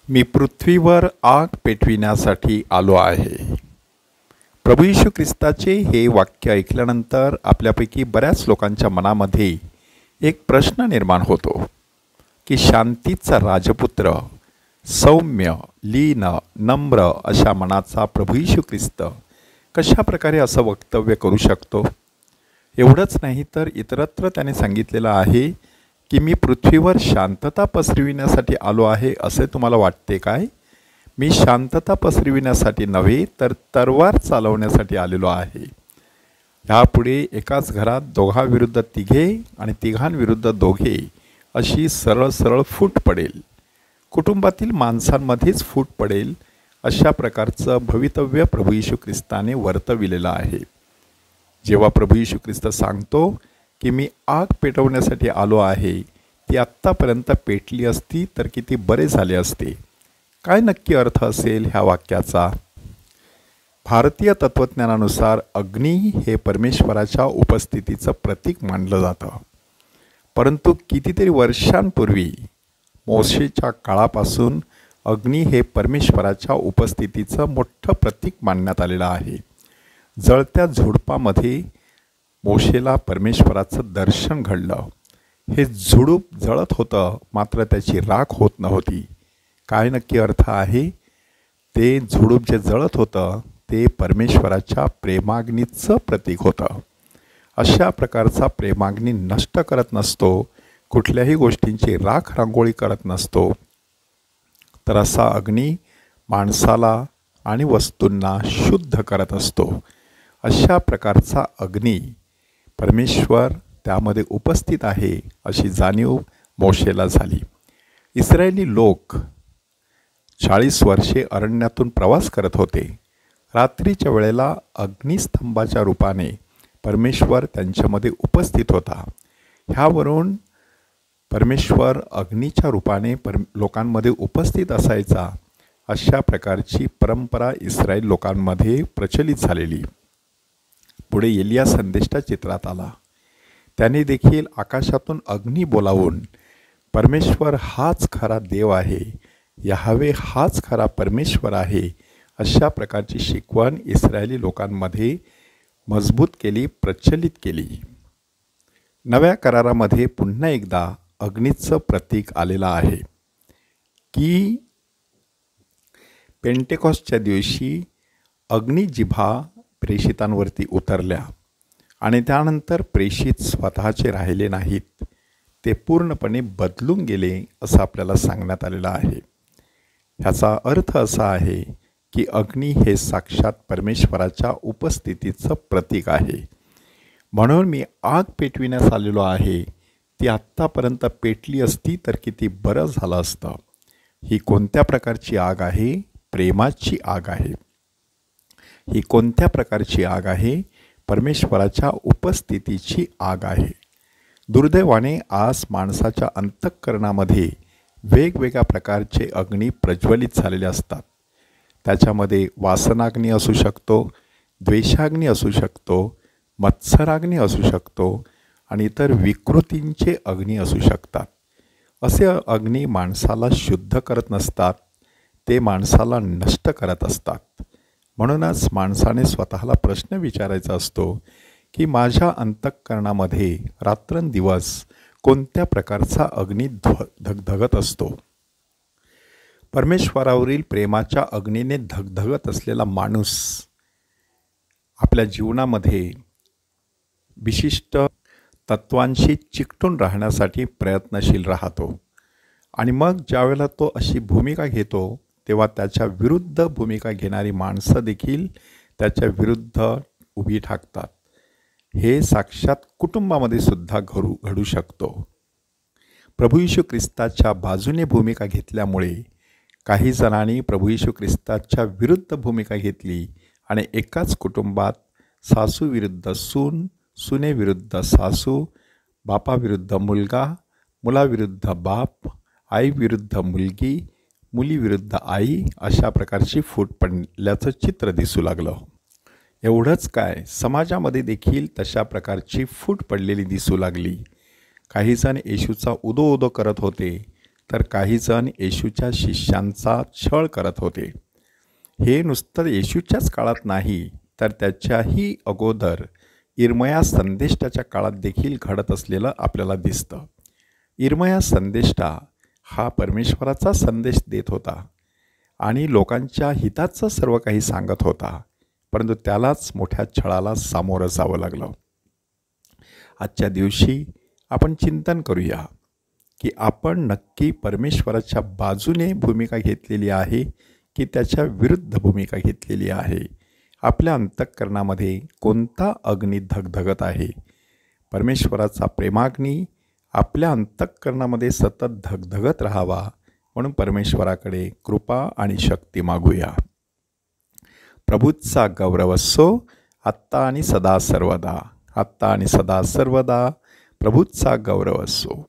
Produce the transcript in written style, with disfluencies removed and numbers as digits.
मी पृथ्वीवर आग पेटविण्यासाठी आलो आहे. प्रभू येशू ख्रिस्ताचे हे वाक्य ऐकल्यानंतर आपल्यापैकी बऱ्याच लोकांच्या मनामध्ये एक प्रश्न निर्माण होतो की शांतीचा राजपुत्र, सौम्य, लीन, नम्र अशा मनाचा प्रभू येशू ख्रिस्त कशा प्रकारे असं वक्तव्य करू शकतो. एवढंच नाही तर इतरत्र त्याने सांगितलेलं आहे की मी पृथ्वीवर शांतता पसरविण्यासाठी आलो आहे. असे तुम्हाला वाटते काय? मी शांतता पसरविण्यासाठी नव्हे तर तलवार चालवण्यासाठी आलेलो आहे. ह्यापुढे एकाच घरात दोघांविरुद्ध तिघे आणि तिघांविरुद्ध दोघे अशी सरळ सरळ फूट पडेल. कुटुंबातील माणसांमध्येच फूट पडेल अशा प्रकारचं भवितव्य प्रभू येशू ख्रिस्ताने वर्तविलेलं आहे. जेव्हा प्रभू येशू ख्रिस्त सांगतो की मी आग पेटवण्यासाठी आलो आहे, ती आत्तापर्यंत पेटली असती तर किती बरे झाले असते. काय नक्की अर्थ असेल ह्या वाक्याचा? भारतीय तत्त्वज्ञानानुसार अग्नी हे परमेश्वराच्या उपस्थितीचं प्रतीक मानलं जातं. परंतु कितीतरी वर्षांपूर्वी मोशेच्या काळापासून अग्नी हे परमेश्वराच्या उपस्थितीचं मोठं प्रतीक मानण्यात आलेलं आहे. जळत्या झुडपामध्ये मोशेला परमेश्वराचं दर्शन घडलं. हे झुडूप जळत होतं, मात्र त्याची राख होत नव्हती. काय नक्की अर्थ आहे? ते झुडूप जे जळत होतं ते परमेश्वराच्या प्रेमाग्नीचं प्रतीक होतं. अशा प्रकारचा प्रेमाग्नी नष्ट करत नसतो, कुठल्याही गोष्टींची राख रांगोळी करत नसतो, तर असा अग्नी माणसाला आणि वस्तूंना शुद्ध करत असतो. अशा प्रकारचा अग्नी परमेश्वर त्यामध्ये उपस्थित आहे अशी जाणीव मोशेला झाली. इस्रायली लोक 40 वर्षे अरण्यातून प्रवास करत होते. रात्रीच्या वेळेला अग्निस्तंभाच्या रूपाने परमेश्वर त्यांच्यामध्ये उपस्थित होता. ह्यावरून परमेश्वर अग्नीच्या रूपाने लोकांमध्ये उपस्थित असायचा अशा प्रकारची परंपरा इस्रायल लोकांमध्ये प्रचलित झालेली. पुढे एलिया संदेष्टा चित्रात आला. त्याने देखील आकाशातून अग्नी बोलावून परमेश्वर हाच खरा देव आहे, याहवे हाच खरा परमेश्वर आहे अशा प्रकारची शिकवण इस्रायली लोकांमध्ये मजबूत केली, प्रचलित केली. नव्या करारामध्ये पुन्हा एकदा अग्नीचं प्रतीक आलेलं आहे की पेंटेकॉस्टच्या दिवशी अग्निजिभा प्रेषितांवरती उतरल्या आणि त्यानंतर प्रेषित स्वतःचे राहिले नाहीत, ते पूर्णपणे बदलून गेले असं आपल्याला सांगण्यात आलेलं आहे. ह्याचा अर्थ असा आहे की अग्नी हे साक्षात परमेश्वराच्या उपस्थितीचं प्रतीक आहे. म्हणून मी आग पेटविण्यास आलेलो आहे. ती आत्तापर्यंत पेटली असती तर किती बरं झालं असतं. ही कोणत्या प्रकारची आग आहे? प्रेमाची आग आहे. ही कोणत्या प्रकारची आग आहे? परमेश्वराच्या उपस्थितीची आग आहे. दुर्दैवाने आज माणसाच्या अंतःकरणामध्ये वेगवेगळ्या प्रकारचे अग्नी प्रज्वलित झालेले असतात. त्याच्यामध्ये वासनाग्नी असू शकतो, द्वेषाग्नी असू शकतो, मत्सराग्नी असू शकतो आणि इतर विकृतींचे अग्नी असू शकतात. असे अग्नी माणसाला शुद्ध करत नसतात, ते माणसाला नष्ट करत असतात. म्हणूनच माणसाने स्वतःला प्रश्न विचारायचा असतो की माझ्या अंतःकरणामध्ये रात्रंदिवस कोणत्या प्रकारचा अग्नी धगधगत असतो. परमेश्वरावरील प्रेमाच्या अग्नीने धगधगत असलेला माणूस आपल्या जीवनामध्ये विशिष्ट तत्वांशी चिकटून राहण्यासाठी प्रयत्नशील राहतो आणि मग ज्यावेळेला तो अशी भूमिका घेतो तेव्हा त्याच्या विरुद्ध भूमिका घेणारी माणसं देखील त्याच्या विरुद्ध उभी ठाकतात. हे साक्षात कुटुंबामध्ये सुद्धा घडू शकतो. प्रभू येशू ख्रिस्ताच्या बाजूने भूमिका घेतल्यामुळे काही जणांनी प्रभू येशू ख्रिस्ताच्या विरुद्ध भूमिका घेतली आणि एकाच कुटुंबात सासू विरुद्ध सून, सुनेविरुद्ध सासू, बापाविरुद्ध मुलगा, मुलाविरुद्ध बाप, आईविरुद्ध मुलगी, मुलीविरुद्ध आई अशा प्रकारची फूट पडल्याचं चित्र दिसू लागलं. एवढंच काय, समाजामध्ये देखील तशा प्रकारची फूट पडलेली दिसू लागली. काहीजण येशूचा उदो उदो करत होते, तर काही जण येशूच्या शिष्यांचा छळ करत होते. हे नुसतं येशूच्याच काळात नाही, तर त्याच्याही अगोदर इर्मया संदेष्टाच्या काळात देखील घडत असलेलं आपल्याला दिसतं. इर्मया संदेष्टा हा परमेश्वराचा संदेश देत होता आणि लोकांच्या हिताचं सर्व काही सांगत होता, परंतु त्यालाच मोठ्या छळाला सामोरं जावं लागलं. आजच्या दिवशी आपण चिंतन करूया की आपण नक्की परमेश्वराच्या बाजूने भूमिका घेतलेली आहे की त्याच्या विरुद्ध भूमिका घेतलेली आहे. आपल्या अंतःकरणामध्ये कोणता अग्नी धगधगत आहे? परमेश्वराचा प्रेमाग्नी आपल्या अंतःकरणामध्ये सतत धगधगत राहावा म्हणून परमेश्वराकडे कृपा आणि शक्ती मागूया. प्रभूचा गौरव असो आत्ता आणि सदा सर्वदा. आत्ता आणि सदा सर्वदा प्रभूचा गौरव असो.